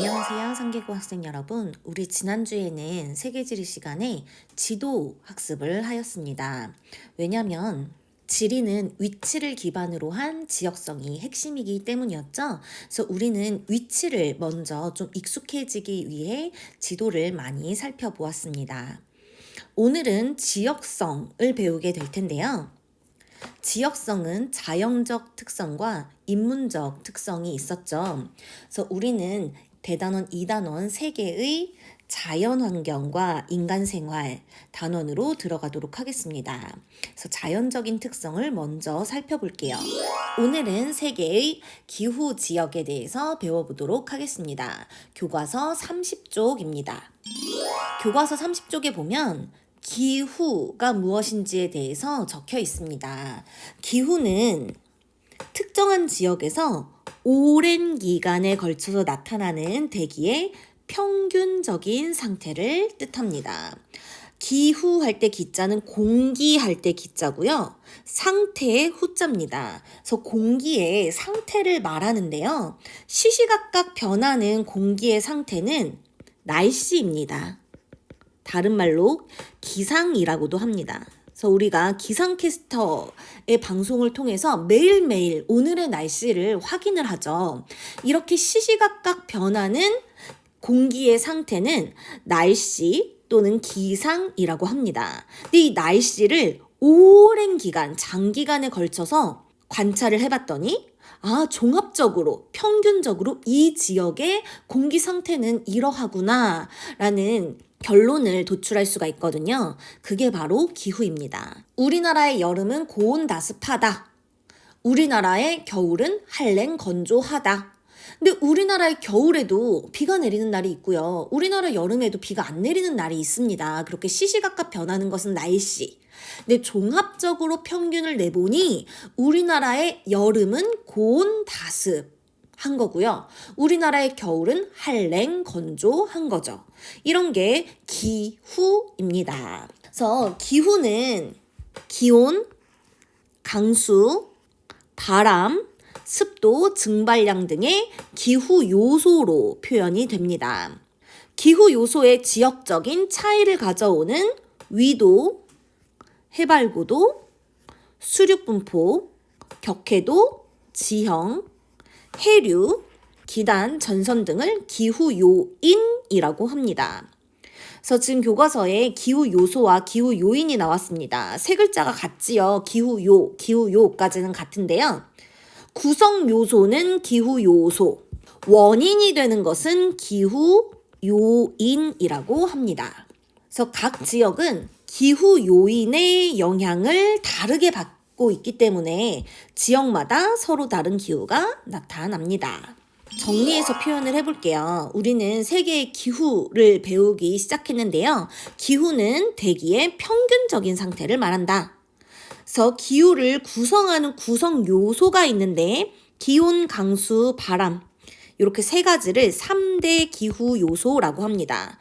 안녕하세요, 상계고 학생 여러분. 우리 지난주에는 세계지리 시간에 지도 학습을 하였습니다. 왜냐하면 지리는 위치를 기반으로 한 지역성이 핵심이기 때문이었죠. 그래서 우리는 위치를 먼저 좀 익숙해지기 위해 지도를 많이 살펴보았습니다. 오늘은 지역성을 배우게 될 텐데요. 지역성은 자연적 특성과 인문적 특성이 있었죠. 그래서 우리는 대단원 2단원 3개의 자연환경과 인간생활 단원으로 들어가도록 하겠습니다. 그래서 자연적인 특성을 먼저 살펴볼게요. 오늘은 3개의 기후 지역에 대해서 배워보도록 하겠습니다. 교과서 30쪽입니다. 교과서 30쪽에 보면 기후가 무엇인지에 대해서 적혀 있습니다. 기후는 특정한 지역에서 오랜 기간에 걸쳐서 나타나는 대기의 평균적인 상태를 뜻합니다. 기후할 때 기자는 공기할 때 기자고요. 상태의 후자입니다. 그래서 공기의 상태를 말하는데요. 시시각각 변하는 공기의 상태는 날씨입니다. 다른 말로 기상이라고도 합니다. 그래서 우리가 기상캐스터의 방송을 통해서 매일매일 오늘의 날씨를 확인을 하죠. 이렇게 시시각각 변하는 공기의 상태는 날씨 또는 기상이라고 합니다. 근데 이 날씨를 오랜 기간, 장기간에 걸쳐서 관찰을 해봤더니 종합적으로, 평균적으로 이 지역의 공기 상태는 이러하구나 라는 결론을 도출할 수가 있거든요. 그게 바로 기후입니다. 우리나라의 여름은 고온다습하다. 우리나라의 겨울은 한랭 건조하다. 근데 우리나라의 겨울에도 비가 내리는 날이 있고요. 우리나라 여름에도 비가 안 내리는 날이 있습니다. 그렇게 시시각각 변하는 것은 날씨. 근데 종합적으로 평균을 내보니 우리나라의 여름은 고온다습한 거고요. 우리나라의 겨울은 한랭 건조한 거죠. 이런 게 기후입니다. 그래서 기후는 기온, 강수, 바람, 습도, 증발량 등의 기후 요소로 표현이 됩니다. 기후 요소의 지역적인 차이를 가져오는 위도, 해발고도, 수륙분포, 격해도, 지형, 해류, 기단, 전선 등을 기후 요인이라고 합니다. 그래서 지금 교과서에 기후 요소와 기후 요인이 나왔습니다. 세 글자가 같지요. 기후요까지는 같은데요. 구성 요소는 기후 요소, 원인이 되는 것은 기후 요인이라고 합니다. 그래서 각 지역은 기후 요인의 영향을 다르게 받고 있기 때문에 지역마다 서로 다른 기후가 나타납니다. 정리해서 표현을 해볼게요. 우리는 세계의 기후를 배우기 시작했는데요. 기후는 대기의 평균적인 상태를 말한다. 그래서 기후를 구성하는 구성 요소가 있는데 기온, 강수, 바람 이렇게 세 가지를 3대 기후 요소라고 합니다.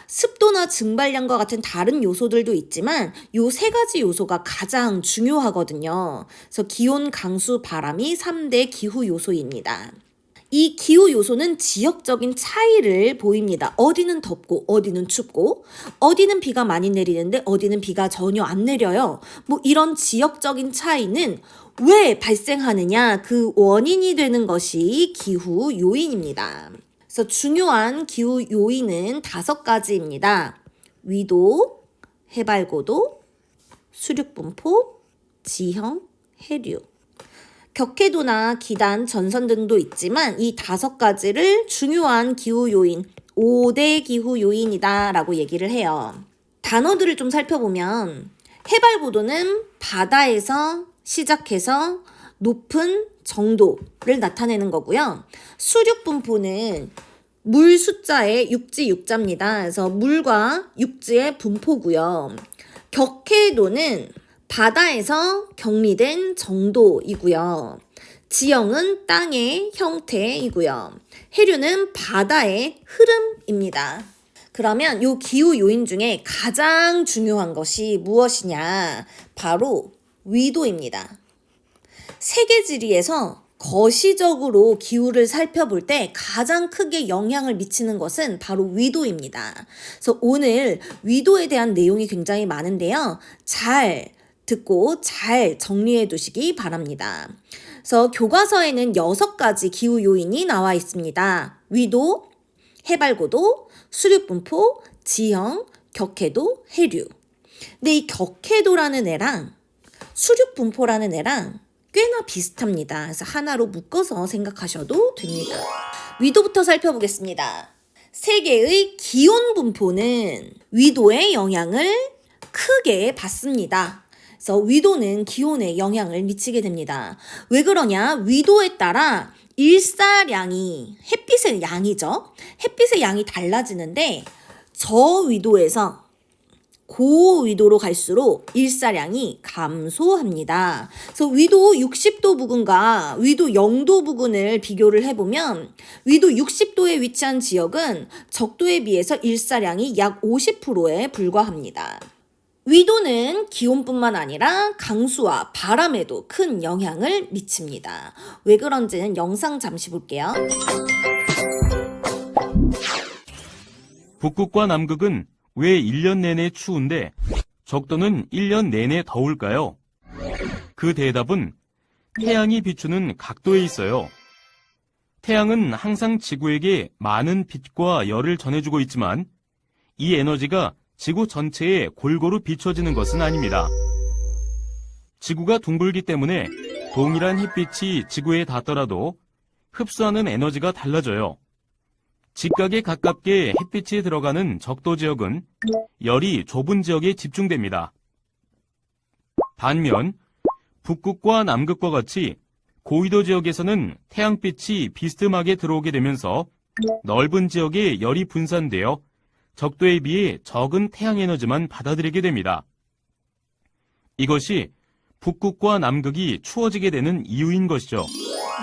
습도나 증발량과 같은 다른 요소들도 있지만 요 세 가지 요소가 가장 중요하거든요. 그래서 기온, 강수, 바람이 3대 기후 요소입니다. 이 기후 요소는 지역적인 차이를 보입니다. 어디는 덥고 어디는 춥고 어디는 비가 많이 내리는데 어디는 비가 전혀 안 내려요. 이런 지역적인 차이는 왜 발생하느냐, 그 원인이 되는 것이 기후 요인입니다. 그래서 중요한 기후 요인은 5가지입니다. 위도, 해발고도, 수륙분포, 지형, 해류. 격해도나 기단, 전선 등도 있지만 이 5가지를 중요한 기후 요인, 5대 기후 요인이다 라고 얘기를 해요. 단어들을 좀 살펴보면 해발고도는 바다에서 시작해서 높은 정도를 나타내는 거고요. 수륙분포는 물 숫자의 육지 육자입니다. 그래서 물과 육지의 분포고요. 격해도는 바다에서 격리된 정도이고요. 지형은 땅의 형태이고요. 해류는 바다의 흐름입니다. 그러면 이 기후 요인 중에 가장 중요한 것이 무엇이냐? 바로 위도입니다. 세계지리에서 거시적으로 기후를 살펴볼 때 가장 크게 영향을 미치는 것은 바로 위도입니다. 그래서 오늘 위도에 대한 내용이 굉장히 많은데요. 잘 듣고 잘 정리해 두시기 바랍니다. 그래서 교과서에는 6가지 기후 요인이 나와 있습니다. 위도, 해발고도, 수륙분포, 지형, 격해도, 해류. 근데 이 격해도라는 애랑 수륙분포라는 애랑 꽤나 비슷합니다. 그래서 하나로 묶어서 생각하셔도 됩니다. 위도부터 살펴보겠습니다. 세계의 기온 분포는 위도의 영향을 크게 받습니다. 그래서 위도는 기온에 영향을 미치게 됩니다. 왜 그러냐? 위도에 따라 일사량이, 햇빛의 양이죠. 햇빛의 양이 달라지는데 저위도에서 고위도로 갈수록 일사량이 감소합니다. 그래서 위도 60도 부근과 위도 0도 부근을 비교를 해보면 위도 60도에 위치한 지역은 적도에 비해서 일사량이 약 50%에 불과합니다. 위도는 기온뿐만 아니라 강수와 바람에도 큰 영향을 미칩니다. 왜 그런지는 영상 잠시 볼게요. 북극과 남극은 왜 1년 내내 추운데 적도는 1년 내내 더울까요? 그 대답은 태양이 비추는 각도에 있어요. 태양은 항상 지구에게 많은 빛과 열을 전해주고 있지만 이 에너지가 지구 전체에 골고루 비춰지는 것은 아닙니다. 지구가 둥글기 때문에 동일한 햇빛이 지구에 닿더라도 흡수하는 에너지가 달라져요. 직각에 가깝게 햇빛이 들어가는 적도 지역은 열이 좁은 지역에 집중됩니다. 반면 북극과 남극과 같이 고위도 지역에서는 태양빛이 비스듬하게 들어오게 되면서 넓은 지역에 열이 분산되어 적도에 비해 적은 태양 에너지만 받아들이게 됩니다. 이것이 북극과 남극이 추워지게 되는 이유인 것이죠.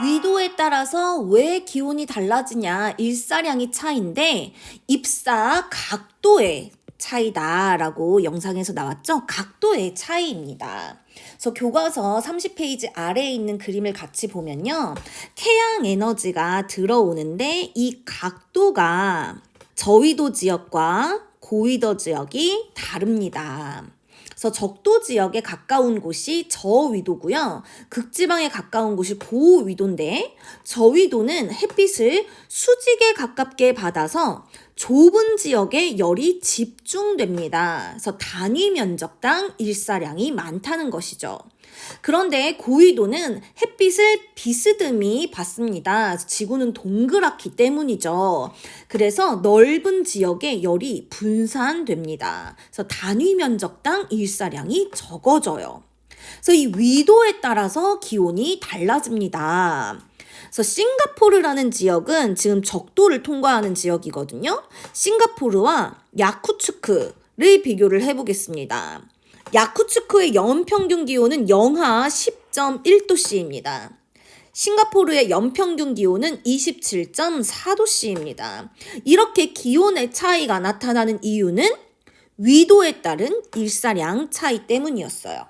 위도에 따라서 왜 기온이 달라지냐, 일사량이 차이인데 입사 각도의 차이다라고 영상에서 나왔죠? 각도의 차이입니다. 그래서 교과서 30페이지 아래에 있는 그림을 같이 보면요. 태양 에너지가 들어오는데 이 각도가 저위도 지역과 고위도 지역이 다릅니다. 그래서 적도 지역에 가까운 곳이 저위도고요. 극지방에 가까운 곳이 고위도인데 저위도는 햇빛을 수직에 가깝게 받아서 좁은 지역에 열이 집중됩니다. 그래서 단위 면적당 일사량이 많다는 것이죠. 그런데 고위도는 햇빛을 비스듬히 받습니다. 지구는 동그랗기 때문이죠. 그래서 넓은 지역에 열이 분산됩니다. 그래서 단위 면적당 일사량이 적어져요. 그래서 이 위도에 따라서 기온이 달라집니다. 그래서 싱가포르라는 지역은 지금 적도를 통과하는 지역이거든요. 싱가포르와 야쿠츠크를 비교를 해보겠습니다. 야쿠츠크의 연평균 기온은 영하 10.1도씨입니다. 싱가포르의 연평균 기온은 27.4도씨입니다. 이렇게 기온의 차이가 나타나는 이유는 위도에 따른 일사량 차이 때문이었어요.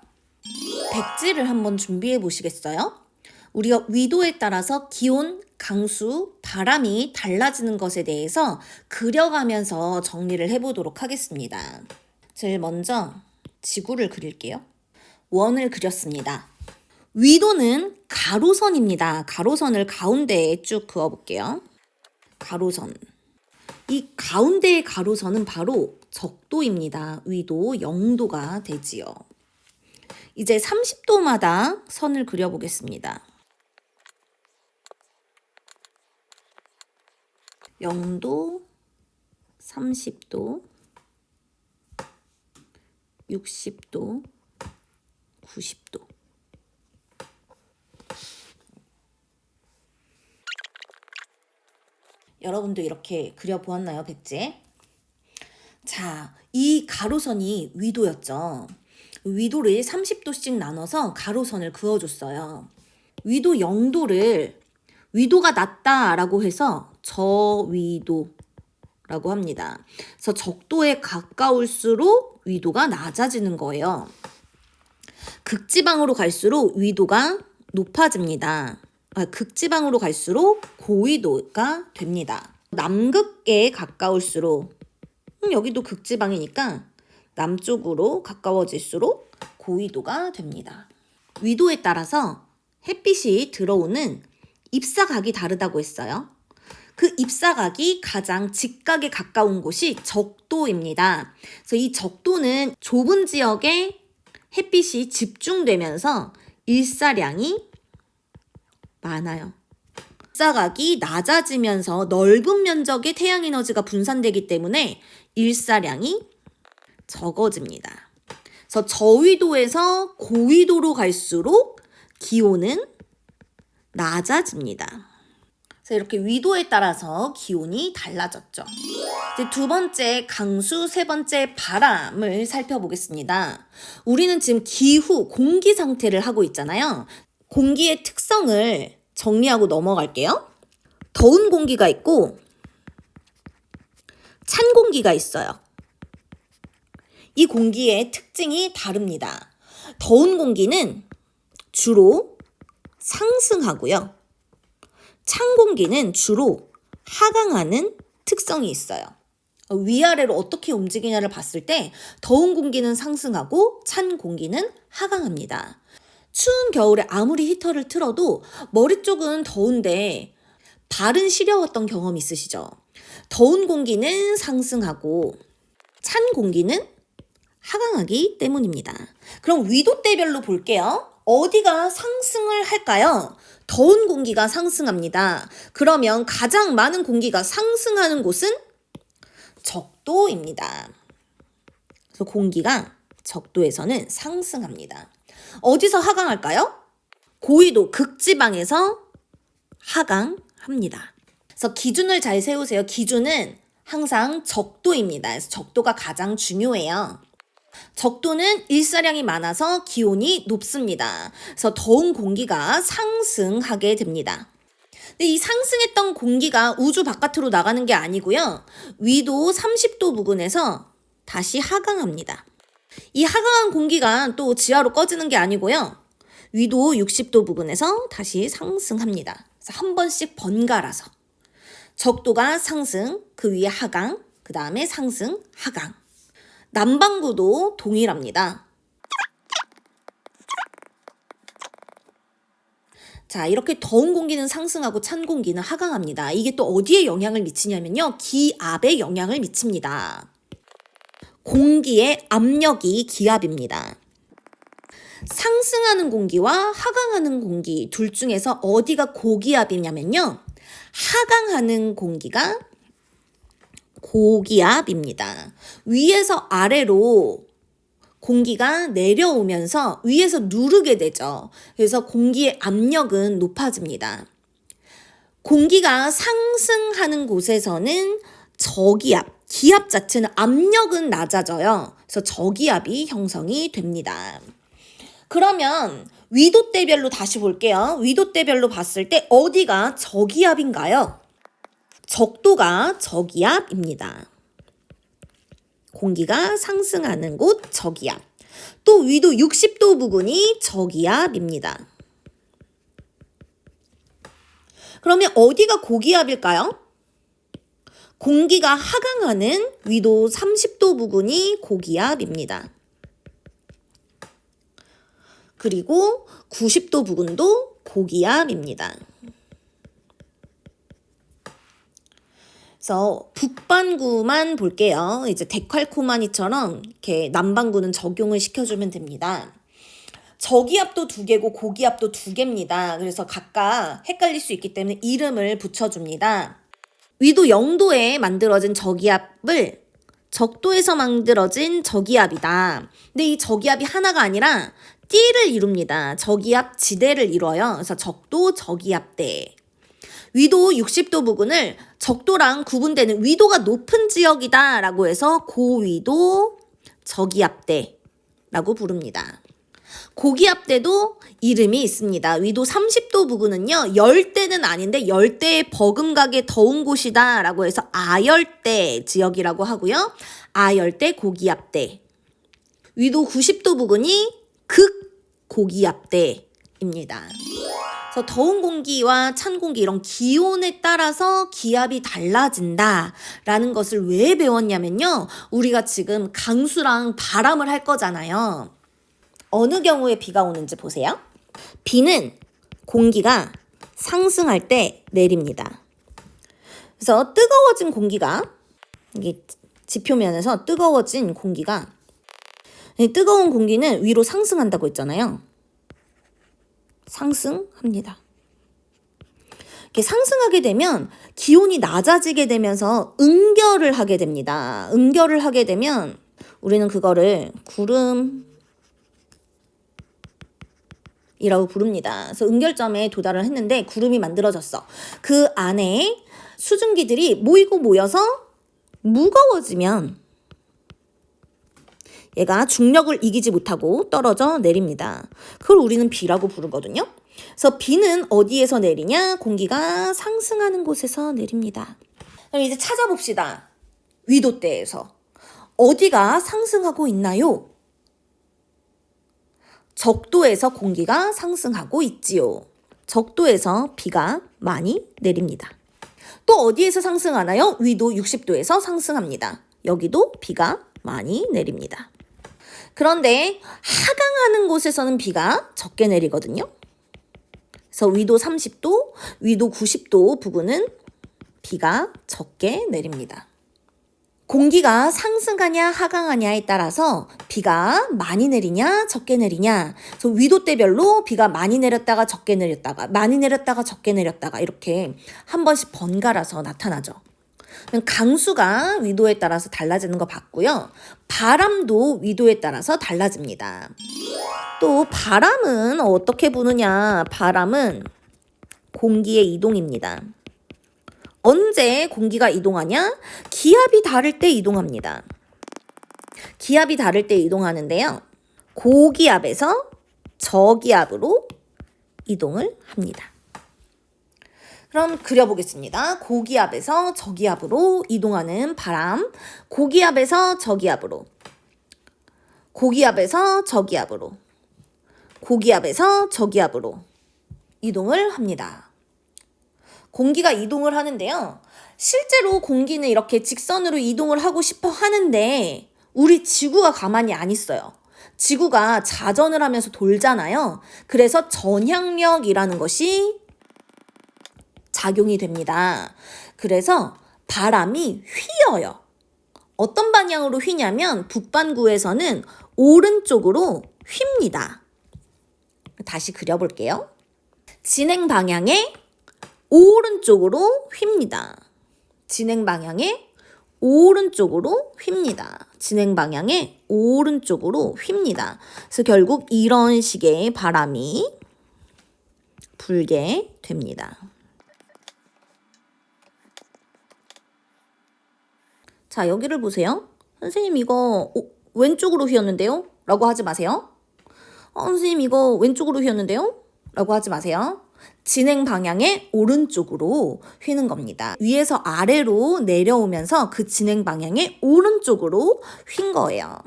백지를 한번 준비해 보시겠어요? 우리가 위도에 따라서 기온, 강수, 바람이 달라지는 것에 대해서 그려가면서 정리를 해보도록 하겠습니다. 제일 먼저 지구를 그릴게요. 원을 그렸습니다. 위도는 가로선입니다. 가로선을 가운데에 쭉 그어볼게요. 가로선. 이 가운데의 가로선은 바로 적도입니다. 위도 0도가 되지요. 이제 30도마다 선을 그려보겠습니다. 0도, 30도, 60도, 90도. 여러분도 이렇게 그려보았나요, 백제? 자, 이 가로선이 위도였죠. 위도를 30도씩 나눠서 가로선을 그어줬어요. 위도 0도를 위도가 낮다라고 해서 저위도라고 합니다. 그래서 적도에 가까울수록 위도가 낮아지는 거예요. 극지방으로 갈수록 위도가 높아집니다. 극지방으로 갈수록 고위도가 됩니다. 남극에 가까울수록 여기도 극지방이니까 남쪽으로 가까워질수록 고위도가 됩니다. 위도에 따라서 햇빛이 들어오는 입사각이 다르다고 했어요. 그 입사각이 가장 직각에 가까운 곳이 적도입니다. 그래서 이 적도는 좁은 지역에 햇빛이 집중되면서 일사량이 많아요. 입사각이 낮아지면서 넓은 면적의 태양 에너지가 분산되기 때문에 일사량이 적어집니다. 그래서 저위도에서 고위도로 갈수록 기온은 낮아집니다. 그래서 이렇게 위도에 따라서 기온이 달라졌죠. 이제 두 번째 강수, 세 번째 바람을 살펴보겠습니다. 우리는 지금 기후, 공기 상태를 하고 있잖아요. 공기의 특성을 정리하고 넘어갈게요. 더운 공기가 있고 찬 공기가 있어요. 이 공기의 특징이 다릅니다. 더운 공기는 주로 상승하고요. 찬 공기는 주로 하강하는 특성이 있어요. 위아래로 어떻게 움직이냐를 봤을 때 더운 공기는 상승하고 찬 공기는 하강합니다. 추운 겨울에 아무리 히터를 틀어도 머리 쪽은 더운데 발은 시려웠던 경험 있으시죠? 더운 공기는 상승하고 찬 공기는 하강하기 때문입니다. 그럼 위도대별로 볼게요. 어디가 상승을 할까요? 더운 공기가 상승합니다. 그러면 가장 많은 공기가 상승하는 곳은 적도입니다. 그래서 공기가 적도에서는 상승합니다. 어디서 하강할까요? 고위도 극지방에서 하강합니다. 그래서 기준을 잘 세우세요. 기준은 항상 적도입니다. 그래서 적도가 가장 중요해요. 적도는 일사량이 많아서 기온이 높습니다. 그래서 더운 공기가 상승하게 됩니다. 근데 이 상승했던 공기가 우주 바깥으로 나가는 게 아니고요. 위도 30도 부근에서 다시 하강합니다. 이 하강한 공기가 또 지하로 꺼지는 게 아니고요. 위도 60도 부근에서 다시 상승합니다. 그래서 한 번씩 번갈아서 적도가 상승, 그 위에 하강, 그 다음에 상승, 하강. 남반구도 동일합니다. 자, 이렇게 더운 공기는 상승하고 찬 공기는 하강합니다. 이게 또 어디에 영향을 미치냐면요. 기압에 영향을 미칩니다. 공기의 압력이 기압입니다. 상승하는 공기와 하강하는 공기 둘 중에서 어디가 고기압이냐면요. 하강하는 공기가 고기압입니다. 위에서 아래로 공기가 내려오면서 위에서 누르게 되죠. 그래서 공기의 압력은 높아집니다. 공기가 상승하는 곳에서는 저기압, 기압 자체는 압력은 낮아져요. 그래서 저기압이 형성이 됩니다. 그러면 위도대별로 다시 볼게요. 위도대별로 봤을 때 어디가 저기압인가요? 적도가 저기압입니다. 공기가 상승하는 곳 저기압. 또 위도 60도 부근이 저기압입니다. 그러면 어디가 고기압일까요? 공기가 하강하는 위도 30도 부근이 고기압입니다. 그리고 90도 부근도 고기압입니다. 그래서 북반구만 볼게요. 이제 데칼코마니처럼 이렇게 남반구는 적용을 시켜주면 됩니다. 저기압도 2개고 고기압도 2개입니다. 그래서 각각 헷갈릴 수 있기 때문에 이름을 붙여줍니다. 위도 0도에 만들어진 저기압을 적도에서 만들어진 저기압이다. 근데 이 저기압이 하나가 아니라 띠를 이룹니다. 저기압 지대를 이뤄요. 그래서 적도 저기압대. 위도 60도 부근을 적도랑 구분되는 위도가 높은 지역이다 라고 해서 고위도 저기압대라고 부릅니다. 고기압대도 이름이 있습니다. 위도 30도 부근은요. 열대는 아닌데 열대의 버금가게 더운 곳이다 라고 해서 아열대 지역이라고 하고요. 아열대 고기압대. 위도 90도 부근이 극고기압대 입니다. 그래서 더운 공기와 찬 공기 이런 기온에 따라서 기압이 달라진다라는 것을 왜 배웠냐면요. 우리가 지금 강수랑 바람을 할 거잖아요. 어느 경우에 비가 오는지 보세요. 비는 공기가 상승할 때 내립니다. 그래서 뜨거워진 공기가 이게 지표면에서 뜨거워진 공기가 뜨거운 공기는 위로 상승한다고 했잖아요. 상승합니다. 이렇게 상승하게 되면 기온이 낮아지게 되면서 응결을 하게 됩니다. 응결을 하게 되면 우리는 그거를 구름이라고 부릅니다. 그래서 응결점에 도달을 했는데 구름이 만들어졌어. 그 안에 수증기들이 모이고 모여서 무거워지면 얘가 중력을 이기지 못하고 떨어져 내립니다. 그걸 우리는 비라고 부르거든요. 그래서 비는 어디에서 내리냐? 공기가 상승하는 곳에서 내립니다. 그럼 이제 찾아봅시다. 위도대에서. 어디가 상승하고 있나요? 적도에서 공기가 상승하고 있지요. 적도에서 비가 많이 내립니다. 또 어디에서 상승하나요? 위도 60도에서 상승합니다. 여기도 비가 많이 내립니다. 그런데 하강하는 곳에서는 비가 적게 내리거든요. 그래서 위도 30도, 위도 90도 부근은 비가 적게 내립니다. 공기가 상승하냐 하강하냐에 따라서 비가 많이 내리냐 적게 내리냐, 그래서 위도대별로 비가 많이 내렸다가 적게 내렸다가 많이 내렸다가 적게 내렸다가 이렇게 한 번씩 번갈아서 나타나죠. 강수가 위도에 따라서 달라지는 거 봤고요. 바람도 위도에 따라서 달라집니다. 또 바람은 어떻게 부느냐? 바람은 공기의 이동입니다. 언제 공기가 이동하냐? 기압이 다를 때 이동합니다. 기압이 다를 때 이동하는데요. 고기압에서 저기압으로 이동을 합니다. 그럼 그려보겠습니다. 고기압에서 저기압으로 이동하는 바람, 고기압에서 저기압으로, 고기압에서 저기압으로, 고기압에서 저기압으로 이동을 합니다. 공기가 이동을 하는데요. 실제로 공기는 이렇게 직선으로 이동을 하고 싶어 하는데 우리 지구가 가만히 안 있어요. 지구가 자전을 하면서 돌잖아요. 그래서 전향력이라는 것이 작용이 됩니다. 그래서 바람이 휘어요. 어떤 방향으로 휘냐면 북반구에서는 오른쪽으로 휩니다. 다시 그려볼게요. 진행 방향에 오른쪽으로 휩니다. 진행 방향에 오른쪽으로 휩니다. 진행 방향에 오른쪽으로 휩니다. 그래서 결국 이런 식의 바람이 불게 됩니다. 자, 여기를 보세요. 선생님 이거 왼쪽으로 휘었는데요? 라고 하지 마세요. 선생님 이거 왼쪽으로 휘었는데요? 라고 하지 마세요. 진행 방향의 오른쪽으로 휘는 겁니다. 위에서 아래로 내려오면서 그 진행 방향의 오른쪽으로 휜 거예요.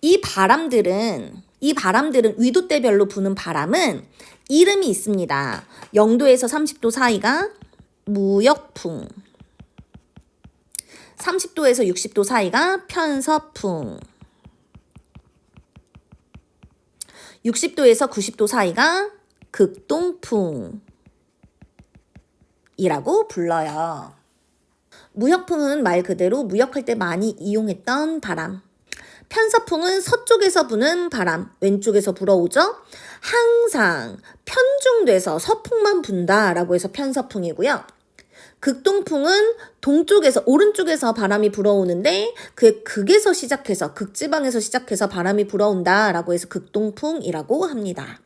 이 바람들은 위도대별로 부는 바람은 이름이 있습니다. 0도에서 30도 사이가 무역풍, 30도에서 60도 사이가 편서풍, 60도에서 90도 사이가 극동풍 이라고 불러요. 무역풍은 말 그대로 무역할 때 많이 이용했던 바람. 편서풍은 서쪽에서 부는 바람, 왼쪽에서 불어오죠. 항상 편중돼서 서풍만 분다라고 해서 편서풍이고요. 극동풍은 동쪽에서 오른쪽에서 바람이 불어오는데 그 극에서 시작해서 극지방에서 시작해서 바람이 불어온다라고 해서 극동풍이라고 합니다.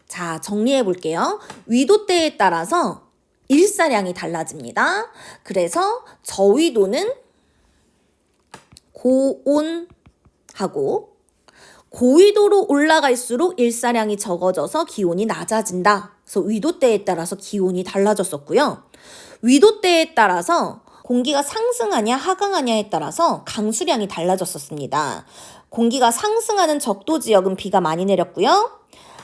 자, 정리해 볼게요. 위도대에 따라서 일사량이 달라집니다. 그래서 저위도는 고온하고 고위도로 올라갈수록 일사량이 적어져서 기온이 낮아진다. 그래서 위도대에 따라서 기온이 달라졌었고요. 위도대에 따라서 공기가 상승하냐 하강하냐에 따라서 강수량이 달라졌었습니다. 공기가 상승하는 적도 지역은 비가 많이 내렸고요.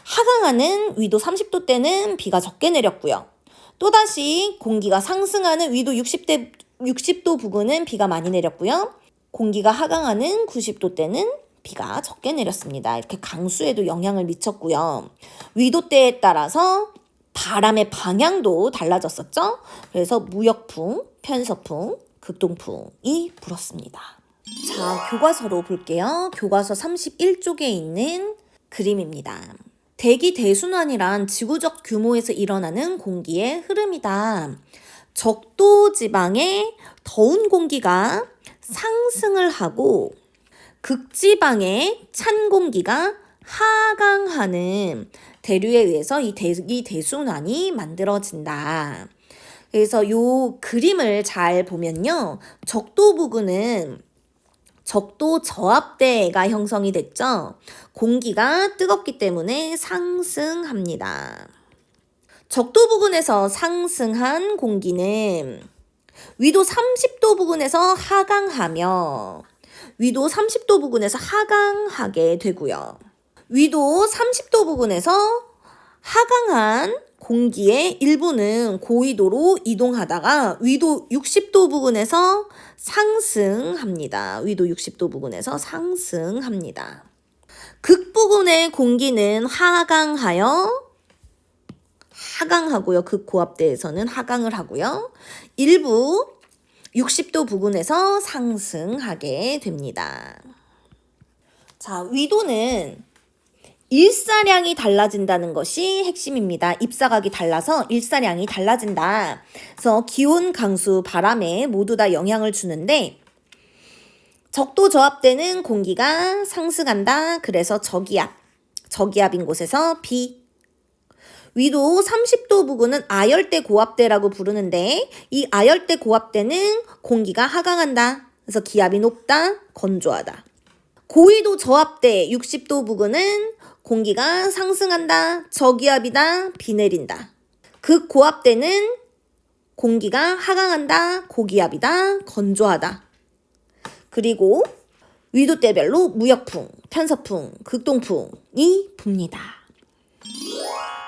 하강하는 위도 30도 때는 비가 적게 내렸고요. 또다시 공기가 상승하는 위도 60도 부근은 비가 많이 내렸고요. 공기가 하강하는 90도 때는 비가 적게 내렸습니다. 이렇게 강수에도 영향을 미쳤고요. 위도대에 따라서 바람의 방향도 달라졌었죠. 그래서 무역풍, 편서풍, 극동풍이 불었습니다. 자, 교과서로 볼게요. 교과서 31쪽에 있는 그림입니다. 대기 대순환이란 지구적 규모에서 일어나는 공기의 흐름이다. 적도 지방의 더운 공기가 상승을 하고 극지방의 찬 공기가 하강하는 대류에 의해서 이 대순환이 만들어진다. 그래서 이 그림을 잘 보면요. 적도 부근은 적도 저압대가 형성이 됐죠. 공기가 뜨겁기 때문에 상승합니다. 적도 부근에서 상승한 공기는 위도 30도 부근에서 하강하며 위도 30도 부근에서 하강하게 되고요. 위도 30도 부근에서 하강한 공기의 일부는 고위도로 이동하다가 위도 60도 부근에서 상승합니다. 위도 60도 부근에서 상승합니다. 극부근의 공기는 하강하고요. 극고압대에서는 하강을 하고요. 일부 60도 부근에서 상승하게 됩니다. 자, 위도는 일사량이 달라진다는 것이 핵심입니다. 입사각이 달라서 일사량이 달라진다. 그래서 기온, 강수, 바람에 모두 다 영향을 주는데 적도 저압대는 공기가 상승한다. 그래서 저기압인 곳에서 비. 위도 30도 부근은 아열대 고압대라고 부르는데 이 아열대 고압대는 공기가 하강한다. 그래서 기압이 높다, 건조하다. 고위도 저압대 60도 부근은 공기가 상승한다, 저기압이다, 비 내린다. 극고압대는 공기가 하강한다, 고기압이다, 건조하다. 그리고 위도대별로 무역풍, 편서풍, 극동풍이 붑니다.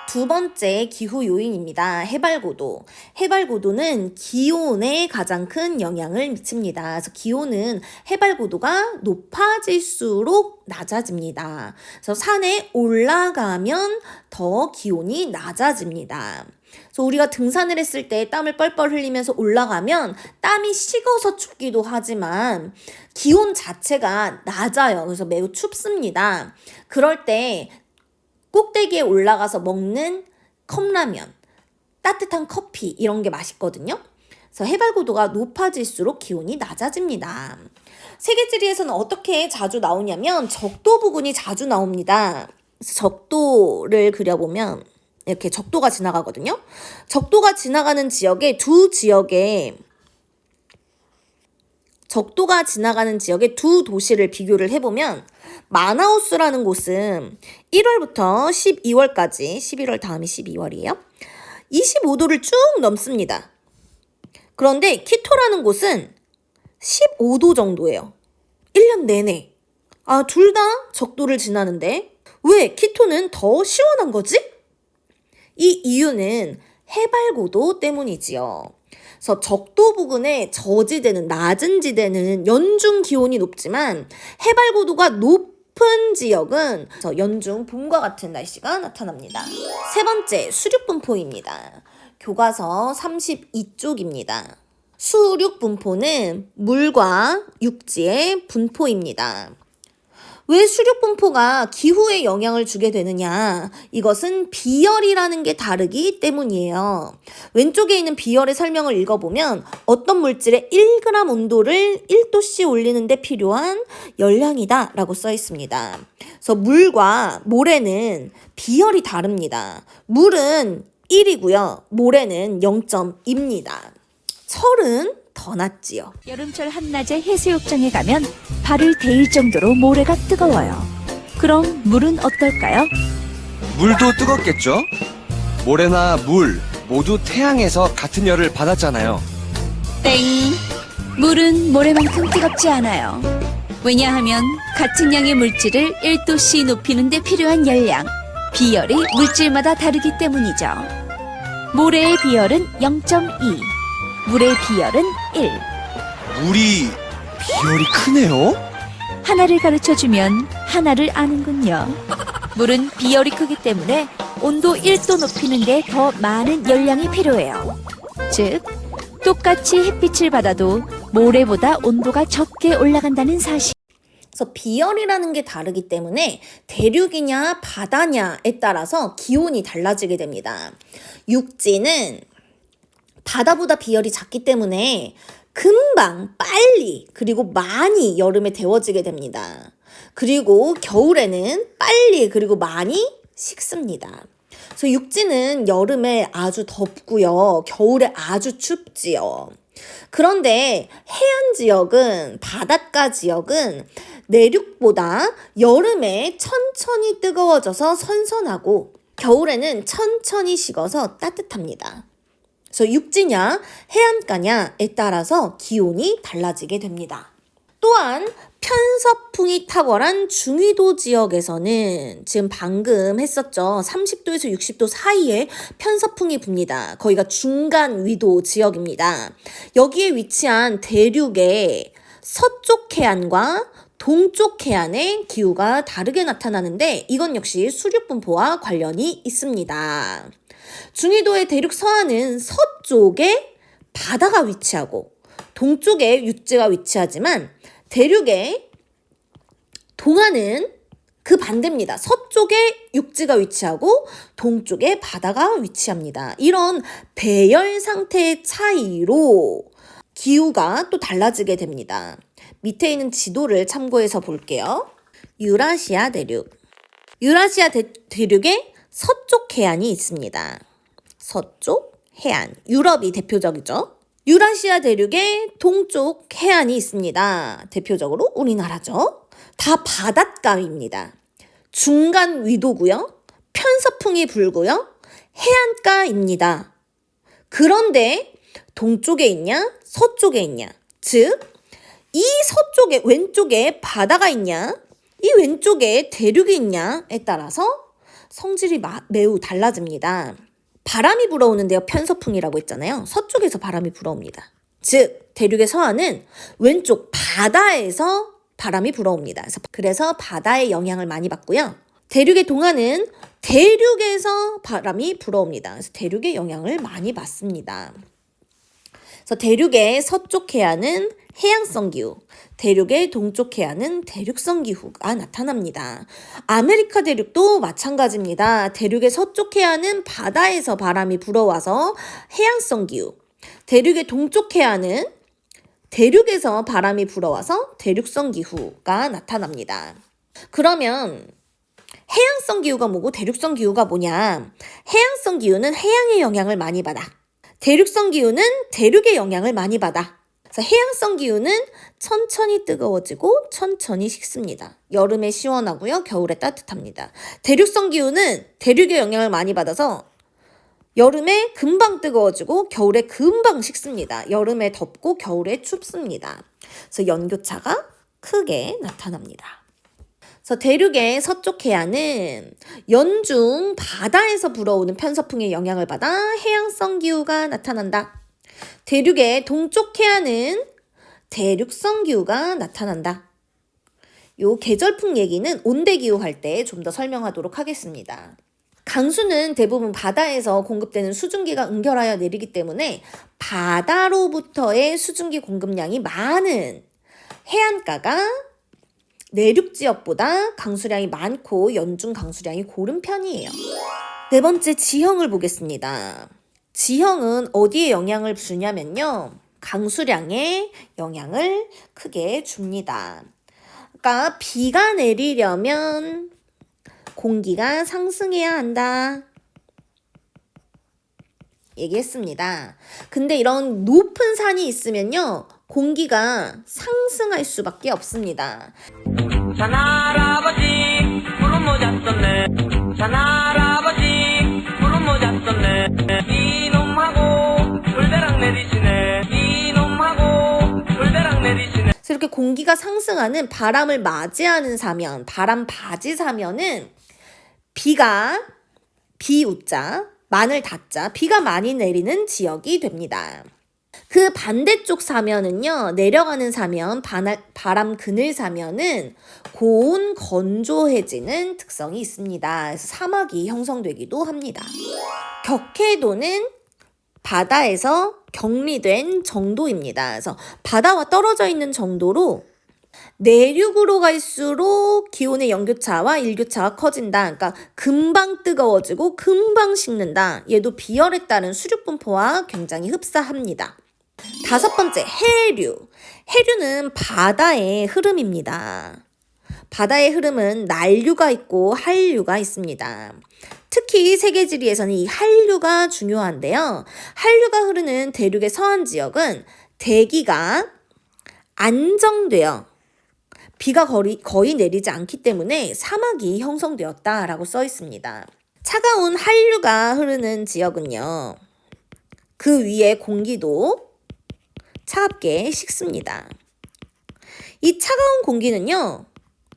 두 번째 기후 요인입니다. 해발고도. 해발고도는 기온에 가장 큰 영향을 미칩니다. 그래서 기온은 해발고도가 높아질수록 낮아집니다. 그래서 산에 올라가면 더 기온이 낮아집니다. 그래서 우리가 등산을 했을 때 땀을 뻘뻘 흘리면서 올라가면 땀이 식어서 춥기도 하지만 기온 자체가 낮아요. 그래서 매우 춥습니다. 그럴 때 꼭대기에 올라가서 먹는 컵라면, 따뜻한 커피 이런 게 맛있거든요. 그래서 해발고도가 높아질수록 기온이 낮아집니다. 세계지리에서는 어떻게 자주 나오냐면 적도 부근이 자주 나옵니다. 그래서 적도를 그려보면 이렇게 적도가 지나가거든요. 적도가 지나가는 지역에 적도가 지나가는 지역의 두 도시를 비교를 해보면 마나우스라는 곳은 1월부터 12월까지 11월 다음이 12월이에요. 25도를 쭉 넘습니다. 그런데 키토라는 곳은 15도 정도예요. 1년 내내. 둘 다 적도를 지나는데 왜 키토는 더 시원한 거지? 이 이유는 해발고도 때문이지요. 그래서 적도 부근의 저지대는 낮은 지대는 연중 기온이 높지만 해발고도가 높은 지역은 연중 봄과 같은 날씨가 나타납니다. 세 번째, 수륙분포입니다. 교과서 32쪽입니다. 수륙분포는 물과 육지의 분포입니다. 왜 수륙분포가 기후에 영향을 주게 되느냐? 이것은 비열이라는 게 다르기 때문이에요. 왼쪽에 있는 비열의 설명을 읽어보면 어떤 물질의 1g 온도를 1도씨 올리는 데 필요한 열량이다 라고 써 있습니다. 그래서 물과 모래는 비열이 다릅니다. 물은 1이고요. 모래는 0.2입니다. 철은 더 낮지요. 여름철 한낮에 해수욕장에 가면 발을 데일 정도로 모래가 뜨거워요. 그럼 물은 어떨까요? 물도 뜨겁겠죠? 모래나 물 모두 태양에서 같은 열을 받았잖아요. 땡! 물은 모래만큼 뜨겁지 않아요. 왜냐하면 같은 양의 물질을 1도씨 높이는 데 필요한 열량, 비열이 물질마다 다르기 때문이죠. 모래의 비열은 0.2, 물의 비열은 1. 물이 비열이 크네요? 하나를 가르쳐주면 하나를 아는군요. 물은 비열이 크기 때문에 온도 1도 높이는 데 더 많은 열량이 필요해요. 즉, 똑같이 햇빛을 받아도 모래보다 온도가 적게 올라간다는 사실. 그래서 비열이라는 게 다르기 때문에 대륙이냐 바다냐에 따라서 기온이 달라지게 됩니다. 육지는 바다보다 비열이 작기 때문에 금방 빨리 그리고 많이 여름에 데워지게 됩니다. 그리고 겨울에는 빨리 그리고 많이 식습니다. 그래서 육지는 여름에 아주 덥고요. 겨울에 아주 춥지요. 그런데 해안 지역은 바닷가 지역은 내륙보다 여름에 천천히 뜨거워져서 선선하고 겨울에는 천천히 식어서 따뜻합니다. 그래서 육지냐 해안가냐에 따라서 기온이 달라지게 됩니다. 또한 편서풍이 탁월한 중위도 지역에서는 지금 방금 했었죠. 30도에서 60도 사이에 편서풍이 붑니다. 거기가 중간 위도 지역입니다. 여기에 위치한 대륙의 서쪽 해안과 동쪽 해안의 기후가 다르게 나타나는데 이건 역시 수륙분포와 관련이 있습니다. 중위도의 대륙 서안은 서쪽에 바다가 위치하고 동쪽에 육지가 위치하지만 대륙의 동안은 그 반대입니다. 서쪽에 육지가 위치하고 동쪽에 바다가 위치합니다. 이런 배열 상태의 차이로 기후가 또 달라지게 됩니다. 밑에 있는 지도를 참고해서 볼게요. 유라시아 대륙. 유라시아 대륙에 서쪽 해안이 있습니다. 서쪽 해안. 유럽이 대표적이죠. 유라시아 대륙에 동쪽 해안이 있습니다. 대표적으로 우리나라죠. 다 바닷가입니다. 중간 위도고요. 편서풍이 불고요. 해안가입니다. 그런데 동쪽에 있냐? 서쪽에 있냐? 즉, 이 서쪽에 왼쪽에 바다가 있냐? 이 왼쪽에 대륙이 있냐에 따라서 성질이 매우 달라집니다. 바람이 불어오는데요. 편서풍이라고 했잖아요. 서쪽에서 바람이 불어옵니다. 즉 대륙의 서안은 왼쪽 바다에서 바람이 불어옵니다. 그래서 바다의 영향을 많이 받고요. 대륙의 동안은 대륙에서 바람이 불어옵니다. 그래서 대륙의 영향을 많이 받습니다. 그래서 대륙의 서쪽 해안은 해양성 기후, 대륙의 동쪽 해안은 대륙성 기후가 나타납니다. 아메리카 대륙도 마찬가지입니다. 대륙의 서쪽 해안은 바다에서 바람이 불어와서 해양성 기후, 대륙의 동쪽 해안은 대륙에서 바람이 불어와서 대륙성 기후가 나타납니다. 그러면 해양성 기후가 뭐고 대륙성 기후가 뭐냐? 해양성 기후는 해양의 영향을 많이 받아. 대륙성 기후는 대륙의 영향을 많이 받아. 그래서 해양성 기후는 천천히 뜨거워지고 천천히 식습니다. 여름에 시원하고요. 겨울에 따뜻합니다. 대륙성 기후는 대륙의 영향을 많이 받아서 여름에 금방 뜨거워지고 겨울에 금방 식습니다. 여름에 덥고 겨울에 춥습니다. 그래서 연교차가 크게 나타납니다. 그래서 대륙의 서쪽 해안은 연중 바다에서 불어오는 편서풍의 영향을 받아 해양성 기후가 나타난다. 대륙의 동쪽 해안은 대륙성 기후가 나타난다. 요 계절풍 얘기는 온대기후 할 때 좀 더 설명하도록 하겠습니다. 강수는 대부분 바다에서 공급되는 수증기가 응결하여 내리기 때문에 바다로부터의 수증기 공급량이 많은 해안가가 내륙 지역보다 강수량이 많고 연중 강수량이 고른 편이에요. 네 번째, 지형을 보겠습니다. 지형은 어디에 영향을 주냐면요. 강수량에 영향을 크게 줍니다. 그러니까 비가 내리려면 공기가 상승해야 한다. 얘기했습니다. 근데 이런 높은 산이 있으면요. 공기가 상승할 수밖에 없습니다. 산 할아버지 구름 모자 썼네. 산 할아버지 구름 모자 썼네. 이놈하고 돌대랑 내리시네. 이놈하고 돌대랑 내리시네. 그래서 이렇게 공기가 상승하는 바람을 맞이하는 사면, 바람 바지 사면은 비가 비우자, 마늘 닫자, 비가 많이 내리는 지역이 됩니다. 그 반대쪽 사면은요, 내려가는 사면, 바람 그늘 사면은 고온 건조해지는 특성이 있습니다. 그래서 사막이 형성되기도 합니다. 격해도는 바다에서 격리된 정도입니다. 그래서 바다와 떨어져 있는 정도로 내륙으로 갈수록 기온의 연교차와 일교차가 커진다. 그러니까 금방 뜨거워지고 금방 식는다. 얘도 비열에 따른 수륙 분포와 굉장히 흡사합니다. 5번째, 해류. 해류는 바다의 흐름입니다. 바다의 흐름은 난류가 있고 한류가 있습니다. 특히 세계지리에서는 이 한류가 중요한데요. 한류가 흐르는 대륙의 서한 지역은 대기가 안정되어 비가 거의 내리지 않기 때문에 사막이 형성되었다라고 써 있습니다. 차가운 한류가 흐르는 지역은요, 그 위에 공기도 차갑게 식습니다. 이 차가운 공기는요,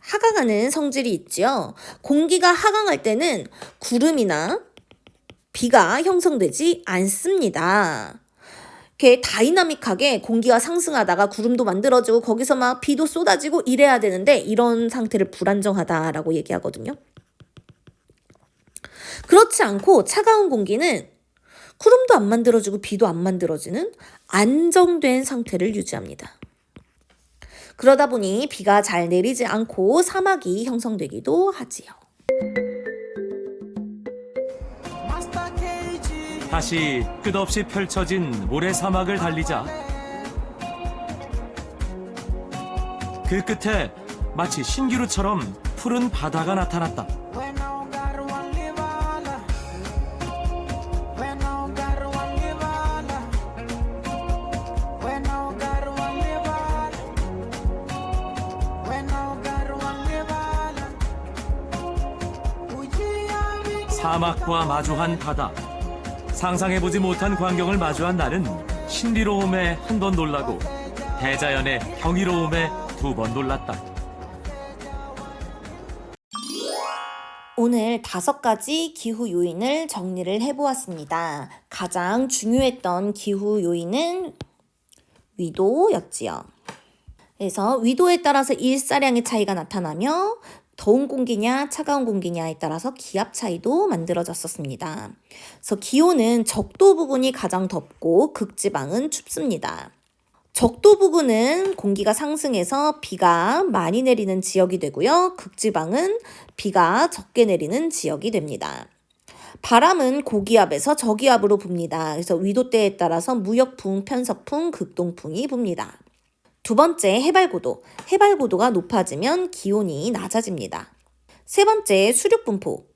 하강하는 성질이 있죠. 공기가 하강할 때는 구름이나 비가 형성되지 않습니다. 이렇게 다이나믹하게 공기가 상승하다가 구름도 만들어지고 거기서 막 비도 쏟아지고 이래야 되는데 이런 상태를 불안정하다라고 얘기하거든요. 그렇지 않고 차가운 공기는 구름도 안 만들어지고 비도 안 만들어지는 안정된 상태를 유지합니다. 그러다 보니 비가 잘 내리지 않고 사막이 형성되기도 하지요. 다시 끝없이 펼쳐진 모래사막을 달리자 그 끝에 마치 신기루처럼 푸른 바다가 나타났다. 사막과 마주한 바다. 상상해보지 못한 광경을 마주한 나는 신비로움에 한 번 놀라고 대자연의 경이로움에 2번 놀랐다. 오늘 5가지 기후 요인을 정리를 해보았습니다. 가장 중요했던 기후 요인은 위도였지요. 그래서 위도에 따라서 일사량의 차이가 나타나며 더운 공기냐 차가운 공기냐에 따라서 기압 차이도 만들어졌었습니다. 그래서 기온은 적도 부근이 가장 덥고 극지방은 춥습니다. 적도 부근은 공기가 상승해서 비가 많이 내리는 지역이 되고요. 극지방은 비가 적게 내리는 지역이 됩니다. 바람은 고기압에서 저기압으로 붑니다. 그래서 위도대에 따라서 무역풍, 편서풍, 극동풍이 붑니다. 2번째, 해발고도. 해발고도가 높아지면 기온이 낮아집니다. 3번째, 수륙분포.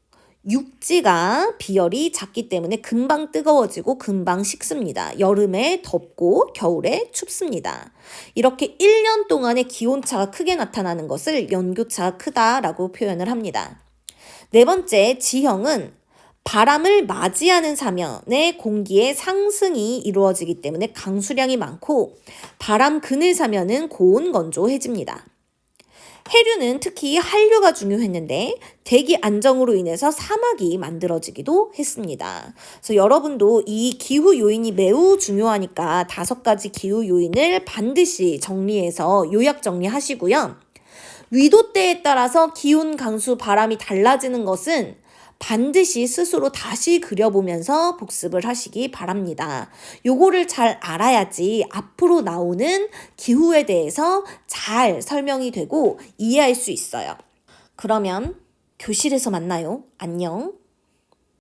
육지가 비열이 작기 때문에 금방 뜨거워지고 금방 식습니다. 여름에 덥고 겨울에 춥습니다. 이렇게 1년 동안의 기온차가 크게 나타나는 것을 연교차가 크다라고 표현을 합니다. 4번째, 지형은 바람을 맞이하는 사면에 공기의 상승이 이루어지기 때문에 강수량이 많고 바람 그늘 사면은 고온 건조해집니다. 해류는 특히 한류가 중요했는데 대기 안정으로 인해서 사막이 만들어지기도 했습니다. 그래서 여러분도 이 기후 요인이 매우 중요하니까 5가지 기후 요인을 반드시 정리해서 요약 정리하시고요. 위도대에 따라서 기온, 강수, 바람이 달라지는 것은 반드시 스스로 다시 그려보면서 복습을 하시기 바랍니다. 요거를 잘 알아야지 앞으로 나오는 기후에 대해서 잘 설명이 되고 이해할 수 있어요. 그러면 교실에서 만나요. 안녕.